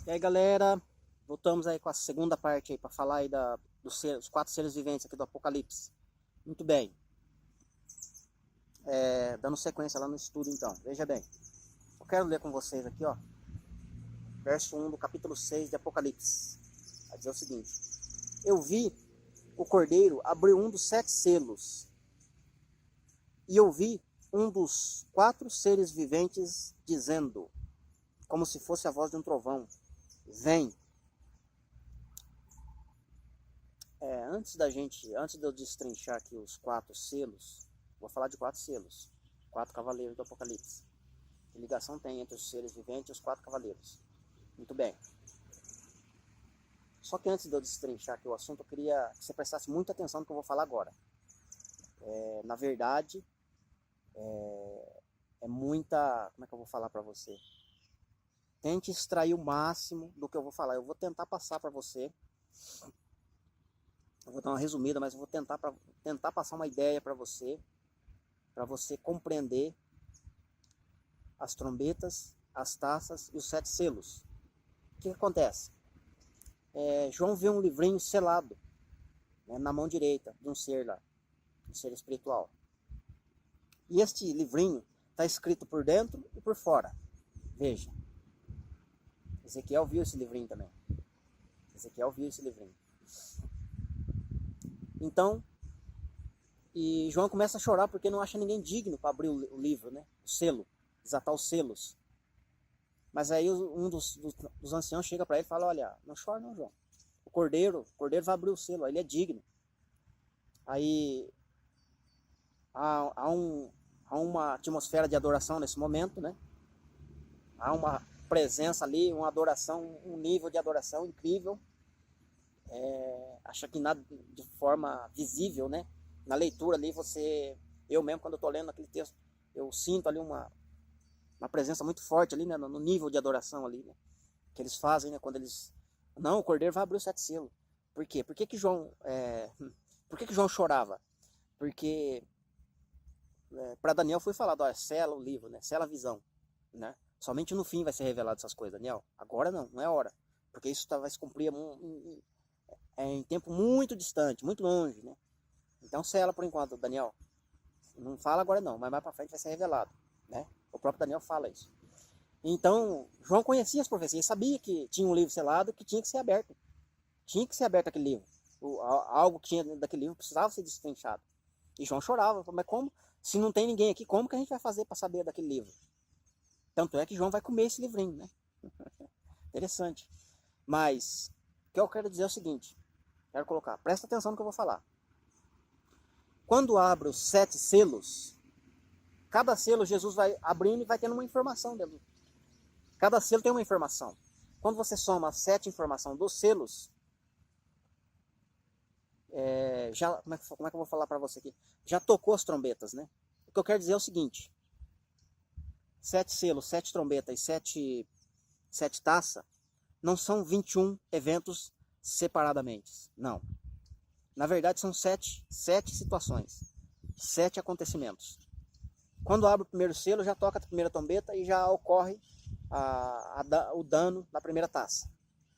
E aí, galera, voltamos aí com a segunda parte aí para falar aí dos 4 seres viventes aqui do Apocalipse. Muito bem. Dando sequência lá no estudo então. Veja bem. Eu quero ler com vocês aqui, ó, verso 1 do capítulo 6 de Apocalipse. Vai dizer o seguinte: Eu vi o Cordeiro abrir um dos 7 selos, e ouvi um dos 4 seres viventes dizendo, como se fosse a voz de um trovão: Vem. Antes de eu destrinchar aqui os 4 selos, vou falar de 4 selos, 4 cavaleiros do Apocalipse. Que ligação tem entre os seres viventes e os 4 cavaleiros? Muito bem. Só que antes de eu destrinchar aqui o assunto, eu queria que você prestasse muita atenção no que eu vou falar agora. Na verdade, muita... Como é que eu vou falar para você? Tente extrair o máximo do que eu vou falar. Eu vou tentar passar para você. Eu vou dar uma resumida, mas eu vou tentar passar uma ideia para você compreender as trombetas, as taças e os 7 selos. O que acontece? João vê um livrinho selado, né, na mão direita de um ser lá, um ser espiritual. E este livrinho está escrito por dentro e por fora. Veja. Ezequiel viu esse livrinho também. Então, e João começa a chorar porque não acha ninguém digno para abrir o livro, né? O selo, desatar os selos. Mas aí um dos anciãos chega para ele e fala: olha, não chora não, João. O cordeiro vai abrir o selo, ele é digno. Aí há uma atmosfera de adoração nesse momento, né? Há uma presença ali, uma adoração, um nível de adoração incrível. Acho que nada de forma visível, né? Na leitura ali eu mesmo quando eu estou lendo aquele texto, eu sinto ali uma presença muito forte ali, né? No nível de adoração ali, né? Que eles fazem, né? Quando eles... Não, o Cordeiro vai abrir os 7 selos. Por quê? Por que João chorava? Porque para Daniel foi falado, olha, sela o livro, né? Sela a visão, né? Somente no fim vai ser revelado essas coisas, Daniel. Agora não é hora. Porque isso vai se cumprir em tempo muito distante, muito longe, né? Então sela por enquanto, Daniel. Não fala agora não, mas mais para frente vai ser revelado, né? O próprio Daniel fala isso. Então, João conhecia as profecias, sabia que tinha um livro selado que tinha que ser aberto. Tinha que ser aberto aquele livro. Algo que tinha dentro daquele livro precisava ser destrinchado. E João chorava, mas como? Se não tem ninguém aqui, como que a gente vai fazer para saber daquele livro? Tanto é que João vai comer esse livrinho, né? Interessante. Mas, o que eu quero dizer é o seguinte. Quero colocar, presta atenção no que eu vou falar. Quando abre os 7 selos, cada selo Jesus vai abrindo e vai tendo uma informação dentro. Cada selo tem uma informação. Quando você soma as 7 informações dos selos, como é que eu vou falar para você aqui? Já tocou as trombetas, né? O que eu quero dizer é o seguinte. 7 selos, 7 trombetas e 7 taças não são 21 eventos separadamente. Não. Na verdade, são 7 situações. 7 acontecimentos. Quando abre o primeiro selo, já toca a primeira trombeta e já ocorre o dano da primeira taça.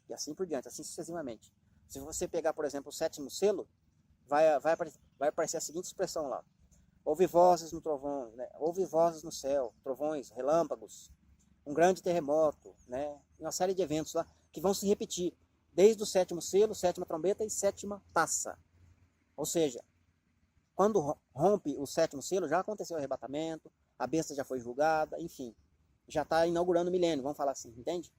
E assim por diante, assim sucessivamente. Se você pegar, por exemplo, o 7º selo, vai aparecer a seguinte expressão lá. Houve vozes no trovão, né? Houve vozes no céu, trovões, relâmpagos, um grande terremoto, né? Uma série de eventos lá que vão se repetir desde o 7º selo, 7ª trombeta e 7ª taça. Ou seja, quando rompe o 7º selo, já aconteceu o arrebatamento, a besta já foi julgada, enfim, já está inaugurando o milênio, vamos falar assim, entende?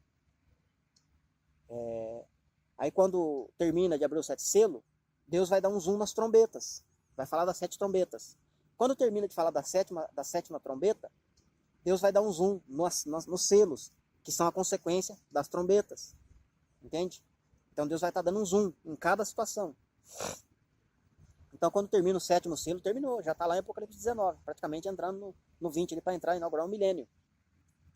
Aí quando termina de abrir o 7 selo, Deus vai dar um zoom nas trombetas, vai falar das 7 trombetas. Quando termina de falar da sétima trombeta, Deus vai dar um zoom nos selos, que são a consequência das trombetas, entende? Então Deus vai estar dando um zoom em cada situação. Então quando termina o 7º selo, terminou, já está lá em Apocalipse 19, praticamente entrando no 20 para entrar e inaugurar um milênio.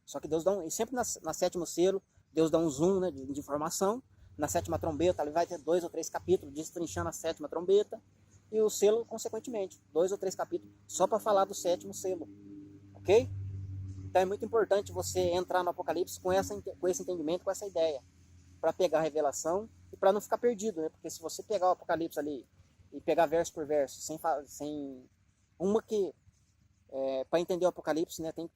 Só que Deus dá e sempre na 7º selo, Deus dá um zoom, né, de informação. Na 7ª trombeta, ele vai ter 2 ou 3 capítulos destrinchando a 7ª trombeta. E o selo, consequentemente, 2 ou 3 capítulos só para falar do 7º selo. Ok? Então é muito importante você entrar no Apocalipse com esse entendimento, com essa ideia. para pegar a revelação e para não ficar perdido, né? Porque se você pegar o Apocalipse ali e pegar verso por verso, sem uma que para entender o Apocalipse, né, tem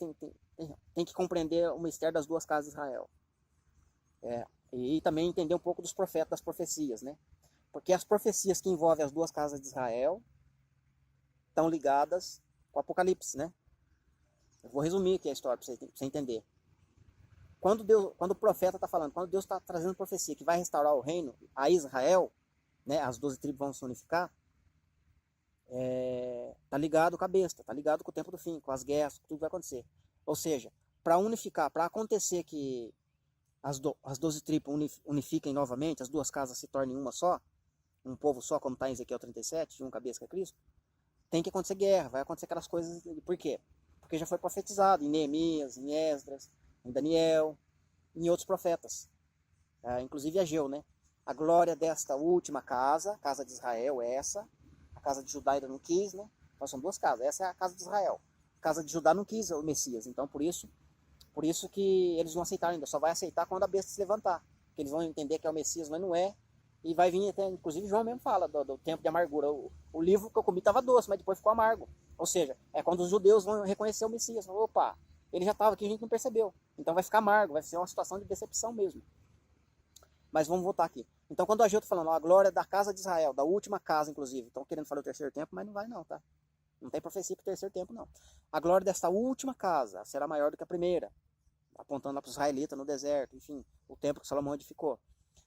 que compreender o mistério das duas casas de Israel. E também entender um pouco dos profetas, das profecias, né? Porque as profecias que envolvem as duas casas de Israel estão ligadas com o Apocalipse, né? Eu vou resumir aqui a história para você entender. Quando o profeta está falando, quando Deus está trazendo profecia que vai restaurar o reino a Israel, né, as 12 tribos vão se unificar, tá ligado com a besta, tá ligado com o tempo do fim, com as guerras, tudo vai acontecer. Ou seja, para unificar, para acontecer que as 12 tribos unifiquem novamente, as duas casas se tornem uma só, um povo só, como está em Ezequiel 37, de um cabeça que é Cristo, tem que acontecer guerra, vai acontecer aquelas coisas. Por quê? Porque já foi profetizado em Neemias, em Esdras, em Daniel, em outros profetas, inclusive Ageu, né? A glória desta última casa, casa de Israel, essa, a casa de Judá ainda não quis, né? Então são duas casas, essa é a casa de Israel. A casa de Judá não quis o Messias, então por isso que eles não aceitaram ainda, só vai aceitar quando a besta se levantar, que eles vão entender que é o Messias, mas não é, e vai vir até, inclusive João mesmo fala do tempo de amargura, o livro que eu comi estava doce, mas depois ficou amargo, ou seja, é quando os judeus vão reconhecer o Messias, opa, ele já estava aqui, a gente não percebeu, então vai ficar amargo, vai ser uma situação de decepção mesmo. Mas vamos voltar aqui. Então quando a gente está falando, a glória da casa de Israel, da última casa inclusive, estão querendo falar o terceiro tempo, mas não vai não, tá? Não tem profecia para o terceiro tempo não. A glória desta última casa será maior do que a primeira, apontando lá para os israelitas no deserto, enfim, o templo que Salomão edificou.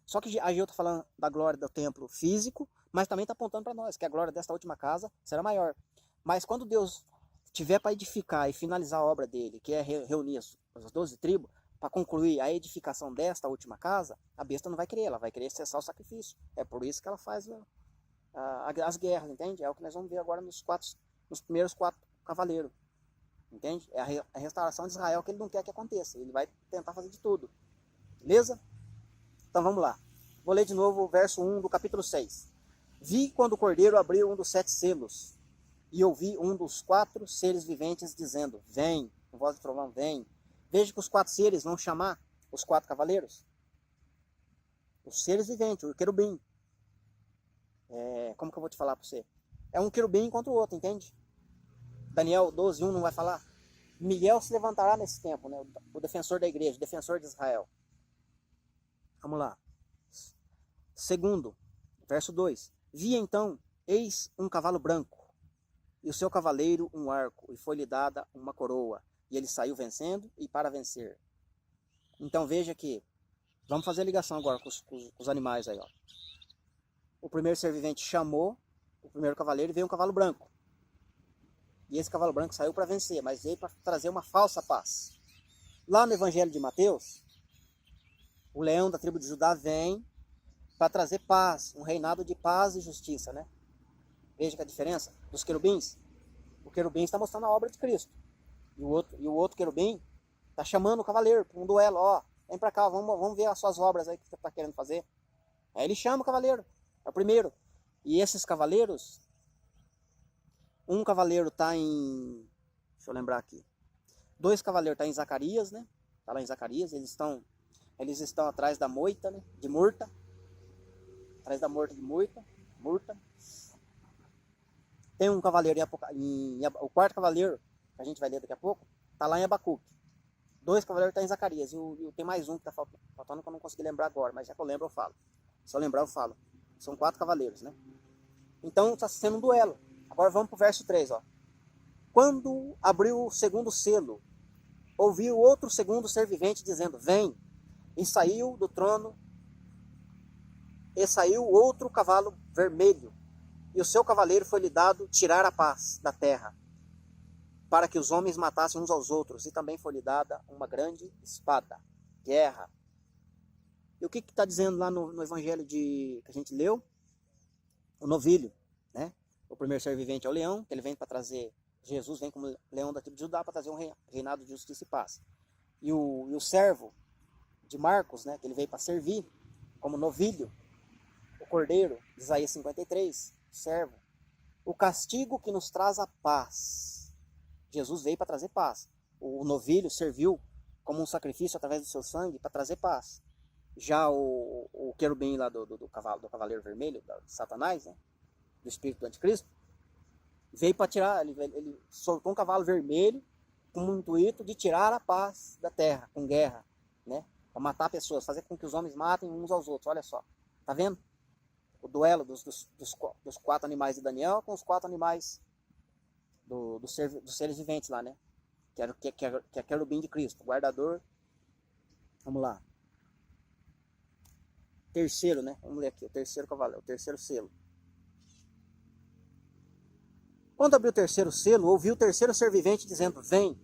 Só que Ageu está falando da glória do templo físico, mas também está apontando para nós que a glória desta última casa será maior. Mas quando Deus tiver para edificar e finalizar a obra dele, que é reunir as 12 tribos, para concluir a edificação desta última casa, a besta não vai querer, ela vai querer cessar o sacrifício. É por isso que ela faz as guerras, entende? É o que nós vamos ver agora nos primeiros 4 cavaleiros. Entende? É a restauração de Israel que ele não quer que aconteça. Ele vai tentar fazer de tudo. Beleza? Então vamos lá. Vou ler de novo o verso 1 do capítulo 6. Vi quando o cordeiro abriu um dos 7 selos, e ouvi um dos 4 seres viventes dizendo, vem, com voz de trovão, vem. Veja que os 4 seres vão chamar os 4 cavaleiros. Os seres viventes, o querubim. Como que eu vou te falar para você? É um querubim contra o outro, entende? Daniel 12:1 não vai falar? Miguel se levantará nesse tempo, né? O defensor da igreja, o defensor de Israel. Vamos lá. Segundo, verso 2. Vi então, eis um cavalo branco, e o seu cavaleiro um arco, e foi-lhe dada uma coroa, e ele saiu vencendo e para vencer. Então veja que, vamos fazer a ligação agora com os animais aí, ó. O primeiro ser vivente chamou o primeiro cavaleiro e veio um cavalo branco. E esse cavalo branco saiu para vencer, mas veio para trazer uma falsa paz. Lá no Evangelho de Mateus, o leão da tribo de Judá vem para trazer paz, um reinado de paz e justiça, né? Veja que a diferença dos querubins. O querubim está mostrando a obra de Cristo. E o outro querubim está chamando o cavaleiro para um duelo. Ó, vem para cá, vamos ver as suas obras aí que você está querendo fazer. Aí ele chama o cavaleiro, é o primeiro. E esses cavaleiros, um cavaleiro está em... Deixa eu lembrar aqui. 2 cavaleiros estão em Zacarias, né? Está lá em Zacarias, eles estão atrás da moita, né? De Murta. Atrás da morta de Murta. Tem um cavaleiro o 4º cavaleiro, que a gente vai ler daqui a pouco, está lá em Abacuque. 2 cavaleiros estão em Zacarias. E tem mais um que está faltando que eu não consegui lembrar agora, mas já que eu lembro eu falo. Se eu lembrar eu falo. São 4 cavaleiros, né? Então está sendo um duelo. Agora vamos para o verso 3, ó. Quando abriu o segundo selo, ouviu outro segundo ser vivente dizendo, vem. E saiu do trono, e saiu outro cavalo vermelho, e o seu cavaleiro foi-lhe dado tirar a paz da terra, para que os homens matassem uns aos outros, e também foi-lhe dada uma grande espada, guerra. E o que está dizendo lá no evangelho que a gente leu? O novilho, né? O primeiro ser vivente é o leão, que ele vem para trazer, Jesus vem como leão da tribo de Judá para trazer um reinado de justiça e paz. E o servo de Marcos, né, que ele veio para servir, como novilho, o cordeiro, Isaías 53, servo. O castigo que nos traz a paz. Jesus veio para trazer paz. O novilho serviu como um sacrifício através do seu sangue para trazer paz. Já o querubim lá do cavaleiro vermelho, do Satanás, né? Do espírito do anticristo, veio para tirar, ele soltou um cavalo vermelho com o intuito de tirar a paz da terra, com guerra, né? Para matar pessoas, fazer com que os homens matem uns aos outros, olha só. Tá vendo? O duelo dos 4 animais de Daniel com os 4 animais dos seres viventes lá, né? Que é querubim de Cristo, guardador. Vamos lá. Terceiro, né? Vamos ler aqui, o terceiro cavaleiro, o terceiro selo. Quando abriu o terceiro selo, ouvi o terceiro ser vivente dizendo, vem.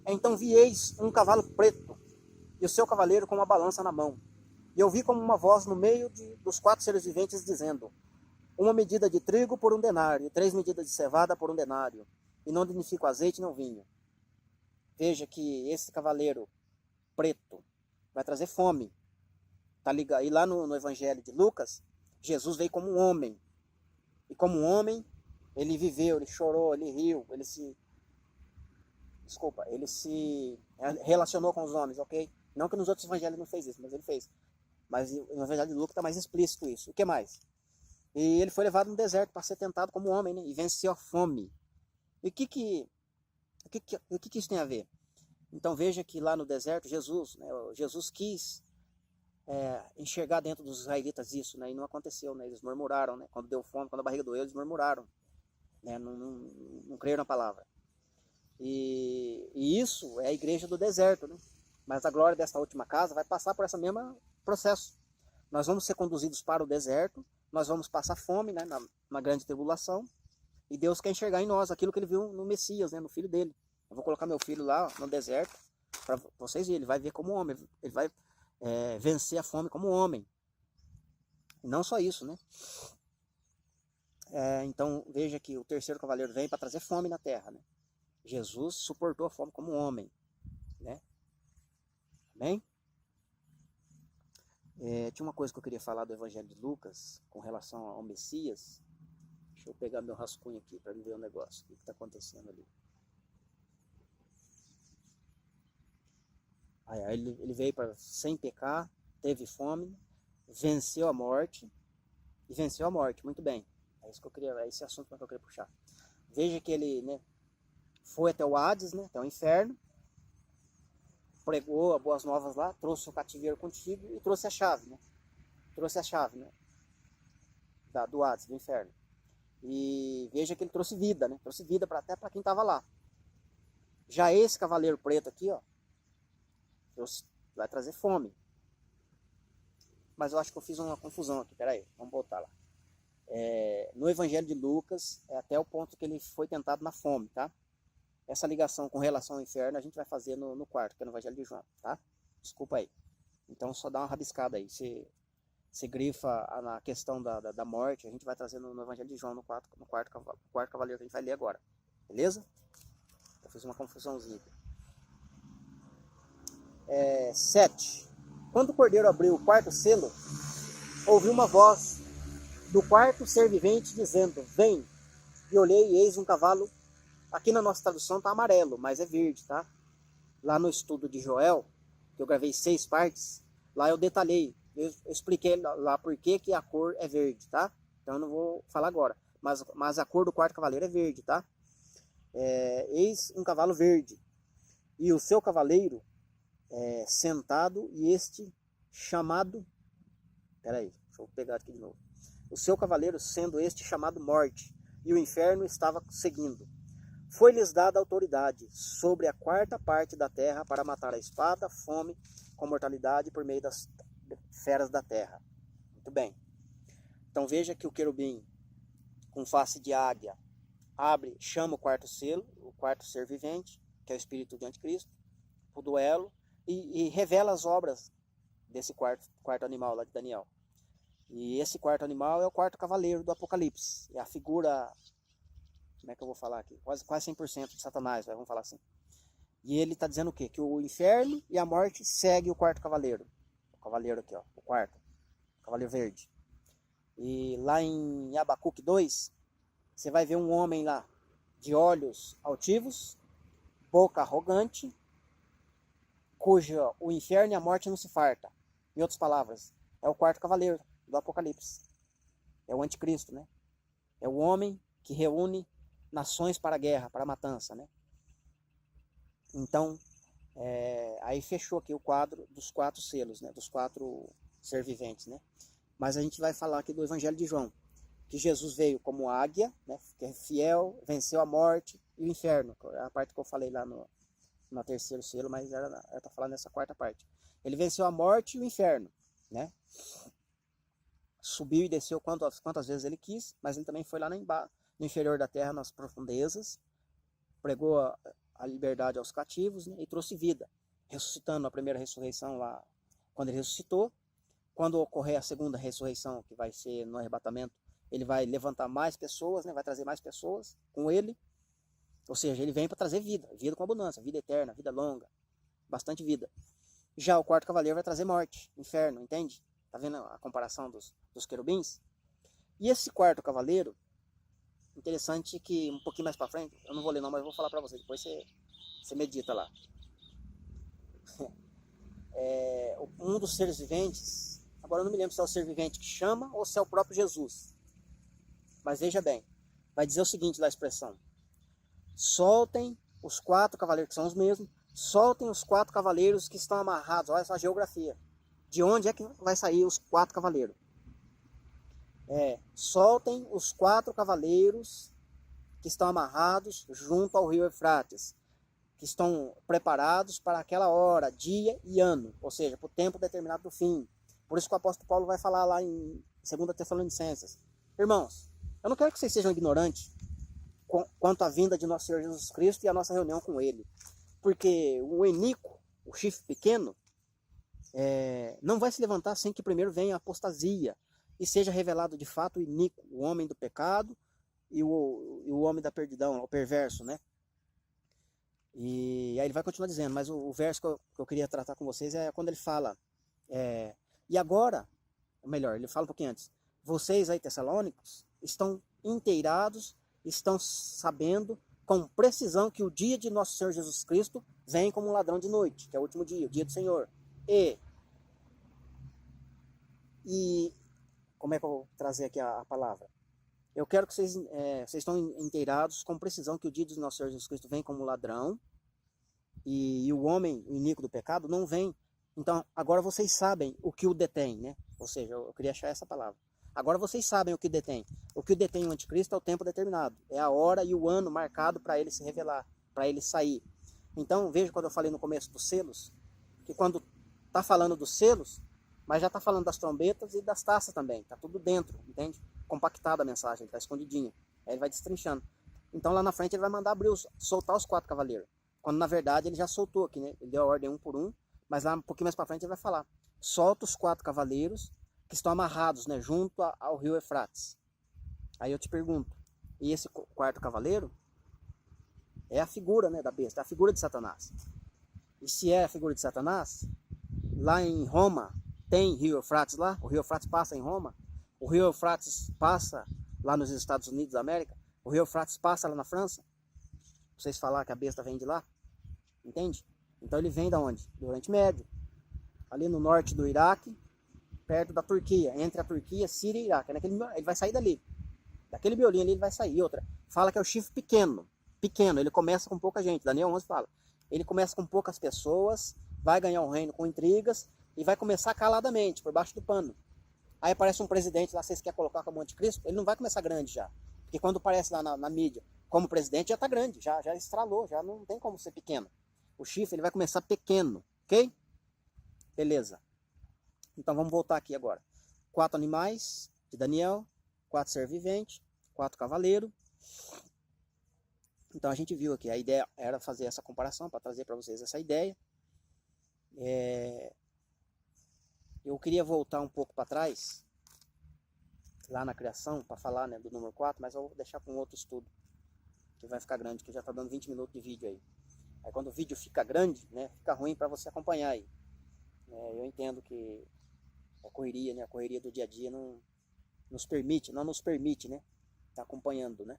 Então vi eis um cavalo preto, e o seu cavaleiro com uma balança na mão. E ouvi como uma voz no meio dos 4 seres viventes dizendo, uma medida de trigo por 1 denário, e 3 medidas de cevada por 1 denário, e não danifica o azeite nem o vinho. Veja que esse cavaleiro preto vai trazer fome. Tá ligado? E lá no Evangelho de Lucas, Jesus veio como um homem. E como um homem, ele viveu, ele chorou, ele riu, ele se relacionou com os homens, ok? Não que nos outros evangelhos não fez isso, mas ele fez. Mas no Evangelho de Lucas está mais explícito isso. O que mais? E ele foi levado no deserto para ser tentado como homem, né? E venceu a fome. E o que isso tem a ver? Então veja que lá no deserto, Jesus quis enxergar dentro dos israelitas isso, né? E não aconteceu, né? Eles murmuraram, né? Quando deu fome, quando a barriga doeu, eles murmuraram, né? Não creram na palavra. E isso é a igreja do deserto, né? Mas a glória dessa última casa vai passar por esse mesmo processo. Nós vamos ser conduzidos para o deserto, nós vamos passar fome, né? Na grande tribulação, e Deus quer enxergar em nós aquilo que ele viu no Messias, né? No filho dele. Eu vou colocar meu filho lá no deserto para vocês verem. Ele vai ver como homem, ele vai vencer a fome como homem. E não só isso, né? Então veja que o terceiro cavaleiro vem para trazer fome na terra, né? Jesus suportou a fome como homem, né? Amém? Tinha uma coisa que eu queria falar do Evangelho de Lucas com relação ao Messias. Deixa eu pegar meu rascunho aqui para ver o negócio, o que está acontecendo ali. Ele veio para sem pecar, teve fome, venceu a morte, e venceu a morte, muito bem. É isso que eu queria, é esse assunto que eu queria puxar. Veja que ele, né, foi até o Hades, né, até o inferno, pregou as boas novas lá, trouxe o cativeiro contigo e trouxe a chave, né? Trouxe a chave, né? Do Hades, do inferno. E veja que ele trouxe vida, né? Trouxe vida até para quem estava lá. Já esse cavaleiro preto aqui, ó, vai trazer fome. Mas eu acho que eu fiz uma confusão aqui, peraí, vamos voltar lá. No Evangelho de Lucas, é até o ponto que ele foi tentado na fome, tá? Essa ligação com relação ao inferno a gente vai fazer no quarto, que é no Evangelho de João, tá? Desculpa aí. Então só dá uma rabiscada aí. Se grifa na questão da morte, a gente vai trazer no Evangelho de João, no quarto cavaleiro que a gente vai ler agora. Beleza? Eu fiz uma confusãozinha aqui. 7. Quando o cordeiro abriu o quarto selo, ouvi uma voz do quarto ser vivente dizendo, vem. E olhei e eis um cavalo. Aqui na nossa tradução tá amarelo, mas é verde, tá? Lá no estudo de Joel, que eu gravei 6 partes, lá eu detalhei, eu expliquei lá por que a cor é verde, tá? Então eu não vou falar agora, mas a cor do quarto cavaleiro é verde, tá? Eis um cavalo verde, e o seu cavaleiro sentado, e este chamado, peraí, deixa eu pegar aqui de novo, o seu cavaleiro sendo este chamado morte, e o inferno estava seguindo. Foi-lhes dada autoridade sobre a 4ª parte da terra para matar a espada, fome, com mortalidade por meio das feras da terra. Muito bem. Então veja que o querubim, com face de águia, chama o quarto selo, o quarto ser vivente, que é o espírito de anticristo, o duelo, e revela as obras desse quarto animal lá de Daniel. E esse quarto animal é o quarto cavaleiro do Apocalipse. É a figura, como é que eu vou falar aqui? Quase 100% de Satanás, vamos falar assim. E ele está dizendo o quê? Que o inferno e a morte seguem o quarto cavaleiro. O cavaleiro aqui, ó, o quarto. O cavaleiro verde. E lá em Abacuque 2, você vai ver um homem lá, de olhos altivos, boca arrogante, cuja o inferno e a morte não se farta. Em outras palavras, é o quarto cavaleiro do Apocalipse. É o anticristo, né? É o homem que reúne nações para a guerra, para a matança, né? Então, aí fechou aqui o quadro dos 4 selos, né? Dos 4 ser viventes, né? Mas a gente vai falar aqui do Evangelho de João, que Jesus veio como águia, né? Que é fiel, venceu a morte e o inferno. A parte que eu falei lá no terceiro selo, mas eu tô falando nessa quarta parte. Ele venceu a morte e o inferno, né? Subiu e desceu quantas vezes ele quis, mas ele também foi lá no inferior da terra, nas profundezas, pregou a liberdade aos cativos, né? E trouxe vida, ressuscitando a primeira ressurreição lá, quando ele ressuscitou. Quando ocorrer a segunda ressurreição, que vai ser no arrebatamento, ele vai levantar mais pessoas, né? Vai trazer mais pessoas com ele. Ou seja, ele vem para trazer vida, vida com abundância, vida eterna, vida longa, bastante vida. Já o quarto cavaleiro vai trazer morte, inferno, entende? Tá vendo a comparação dos querubins? E esse quarto cavaleiro, interessante que um pouquinho mais para frente, eu não vou ler não, mas eu vou falar para você, depois você medita lá. Um dos seres viventes, agora eu não me lembro se é o ser vivente que chama ou se é o próprio Jesus. Mas veja bem, vai dizer o seguinte lá a expressão: soltem os 4 cavaleiros, que são os mesmos, soltem os 4 cavaleiros que estão amarrados. Olha essa geografia. De onde é que vai sair os 4 cavaleiros? Soltem os 4 cavaleiros que estão amarrados junto ao rio Eufrates, que estão preparados para aquela hora, dia e ano, ou seja, para o tempo determinado do fim. Por isso que o apóstolo Paulo vai falar lá em 2 Tessalonicenses: irmãos, eu não quero que vocês sejam ignorantes quanto à vinda de nosso Senhor Jesus Cristo e a nossa reunião com Ele. Porque o iníquo, o chifre pequeno, não vai se levantar sem que primeiro venha a apostasia e seja revelado de fato o iníquo, o homem do pecado e o homem da perdidão, o perverso, né? E aí ele vai continuar dizendo, mas o verso que eu queria tratar com vocês é quando ele fala, e agora, melhor, ele fala um pouquinho antes: vocês aí, tessalônicos, estão inteirados, estão sabendo com precisão que o dia de nosso Senhor Jesus Cristo vem como um ladrão de noite, que é o último dia, o dia do Senhor. E como é que eu vou trazer aqui a palavra? Eu quero que vocês estão inteirados com precisão que o dia de nosso Senhor Jesus Cristo vem como um ladrão, e o homem, o iníquo do pecado, não vem. Então, agora vocês sabem o que o detém, né? Ou seja, eu queria achar essa palavra. Agora vocês sabem o que detém. O que detém o anticristo é o tempo determinado. É a hora e o ano marcado para ele se revelar, para ele sair. Então, veja quando eu falei no começo dos selos, que quando está falando dos selos, mas já está falando das trombetas e das taças também. Está tudo dentro, entende? Compactada a mensagem, está escondidinha. Aí ele vai destrinchando. Então lá na frente ele vai mandar soltar os 4 cavaleiros. Quando na verdade ele já soltou aqui, né? Ele deu a ordem um por um, mas lá um pouquinho mais para frente ele vai falar: solta os 4 cavaleiros que estão amarrados, né, junto ao rio Eufrates. Aí eu te pergunto, e esse quarto cavaleiro é a figura, né, da besta, é a figura de Satanás. E se é a figura de Satanás, lá em Roma tem rio Eufrates lá, o rio Eufrates passa em Roma, o rio Eufrates passa lá nos Estados Unidos da América, o rio Eufrates passa lá na França. Vocês falar que a besta vem de lá, entende? Então ele vem da onde? Do Oriente Médio, ali no norte do Iraque, perto da Turquia, entre a Turquia, Síria e Iraque. Ele vai sair dali, daquele biolinho ali ele vai sair. Outra, fala que é o chifre pequeno, ele começa com pouca gente. Daniel 11 fala, ele começa com poucas pessoas, vai ganhar um reino com intrigas e vai começar caladamente, por baixo do pano. Aí aparece um presidente lá, vocês querem colocar como anticristo, ele não vai começar grande já, porque quando aparece lá na mídia como presidente já está grande, já estralou, já não tem como ser pequeno. O chifre ele vai começar pequeno, ok? Beleza. Então vamos voltar aqui agora. 4 animais de Daniel, 4 ser vivente, 4 cavaleiros. Então a gente viu aqui, a ideia era fazer essa comparação, para trazer para vocês essa ideia. Eu queria voltar um pouco para trás, lá na criação, para falar, né, do número 4, mas eu vou deixar com outro estudo, que vai ficar grande, que já está dando 20 minutos de vídeo aí. Aí quando o vídeo fica grande, né, fica ruim para você acompanhar aí. Eu entendo que a correria, né, a correria do dia a dia não nos permite, né, tá acompanhando, né.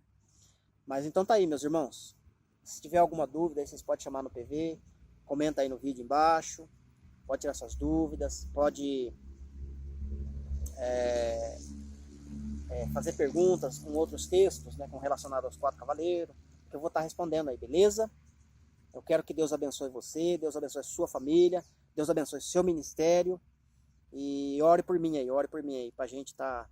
Mas então tá aí, meus irmãos. Se tiver alguma dúvida, aí vocês podem chamar no PV, comenta aí no vídeo embaixo. pode tirar suas dúvidas, pode fazer perguntas com outros textos, né, com relacionado aos 4 cavaleiros, que eu vou estar respondendo aí, beleza? Eu quero que Deus abençoe você, Deus abençoe sua família, Deus abençoe seu ministério, e ore por mim aí, pra gente tá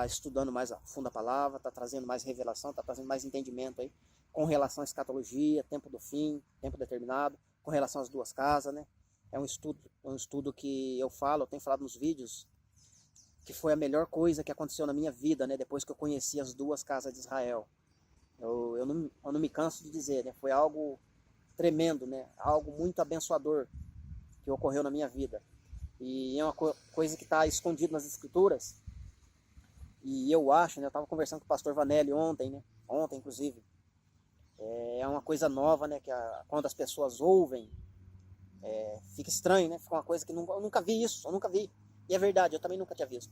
estudando mais a fundo a palavra, tá trazendo mais revelação, tá trazendo mais entendimento aí, com relação à escatologia, tempo do fim, tempo determinado, com relação às 2 casas, né? É um estudo que eu tenho falado nos vídeos, que foi a melhor coisa que aconteceu na minha vida, né? Depois que eu conheci as 2 casas de Israel. Eu não me canso de dizer, né? Foi algo tremendo, né? Algo muito abençoador que ocorreu na minha vida. E é uma coisa que está escondida nas escrituras. E eu acho, né? Eu estava conversando com o pastor Vanelli ontem, né? Ontem, inclusive. É uma coisa nova, né? Que quando as pessoas ouvem, fica estranho, né? Fica uma coisa que eu nunca vi isso, eu nunca vi. E é verdade, eu também nunca tinha visto.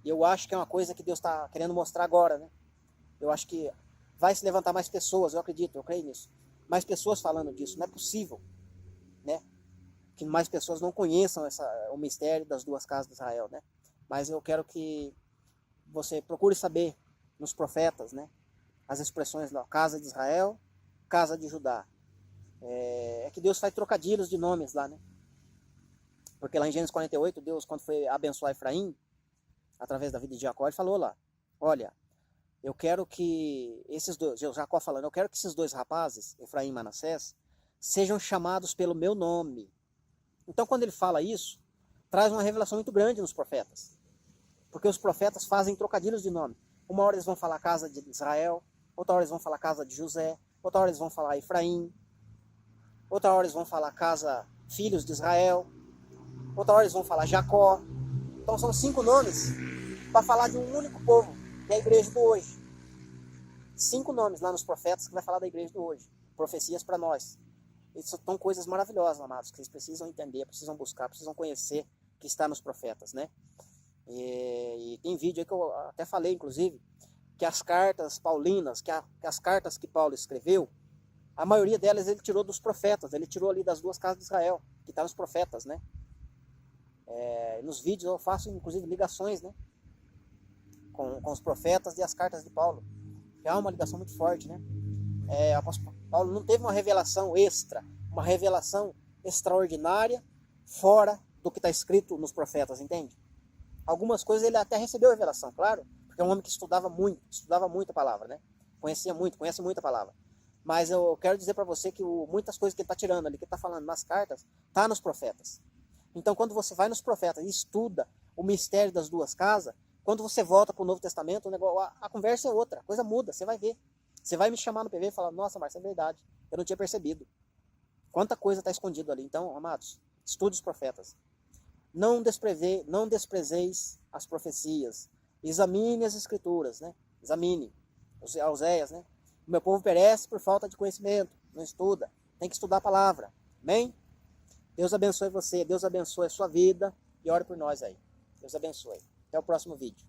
E eu acho que é uma coisa que Deus está querendo mostrar agora, né? Eu acho que vai se levantar mais pessoas, eu acredito, eu creio nisso. Mais pessoas falando disso, não é possível, né? Que mais pessoas não conheçam o mistério das 2 casas de Israel, né? Mas eu quero que você procure saber nos profetas, né? As expressões lá, casa de Israel, casa de Judá. É que Deus faz trocadilhos de nomes lá, né? Porque lá em Gênesis 48, Deus, quando foi abençoar Efraim, através da vida de Jacó, ele falou lá, olha, eu quero que esses dois, Jacó falando, eu quero que esses 2 rapazes, Efraim e Manassés, sejam chamados pelo meu nome. Então, quando ele fala isso, traz uma revelação muito grande nos profetas. Porque os profetas fazem trocadilhos de nome. Uma hora eles vão falar casa de Israel, outra hora eles vão falar casa de José, outra hora eles vão falar Efraim, outra hora eles vão falar casa, filhos de Israel, outra hora eles vão falar Jacó. Então são 5 nomes para falar de um único povo, que é a igreja do hoje. 5 nomes lá nos profetas que vai falar da igreja do hoje. Profecias para nós. Isso são coisas maravilhosas, amados, que vocês precisam entender, precisam buscar, precisam conhecer, que está nos profetas, né? E tem vídeo aí que eu até falei, inclusive, que as cartas paulinas, que as cartas que Paulo escreveu, a maioria delas ele tirou dos profetas, ele tirou ali das 2 casas de Israel, que está nos profetas, né? Nos vídeos eu faço, inclusive, ligações, né? Com os profetas e as cartas de Paulo. Que há uma ligação muito forte, né? O apóstolo Paulo não teve uma revelação extra, uma revelação extraordinária, fora do que está escrito nos profetas, entende? Algumas coisas ele até recebeu revelação, claro, porque é um homem que estudava muito a palavra, né? Conhece muito a palavra. Mas eu quero dizer para você que muitas coisas que ele está tirando ali, que ele está falando nas cartas, está nos profetas. Então, quando você vai nos profetas e estuda o mistério das 2 casas, quando você volta para o Novo Testamento, a conversa é outra, a coisa muda, você vai ver. Você vai me chamar no PV e falar, nossa, Márcio, é verdade, eu não tinha percebido. Quanta coisa está escondido ali. Então, amados, estude os profetas. Não desprezeis as profecias. Examine as escrituras, né? Examine. Oséias, né? O meu povo perece por falta de conhecimento. Não estuda. Tem que estudar a palavra. Amém? Deus abençoe você. Deus abençoe a sua vida. E ore por nós aí. Deus abençoe. Até o próximo vídeo.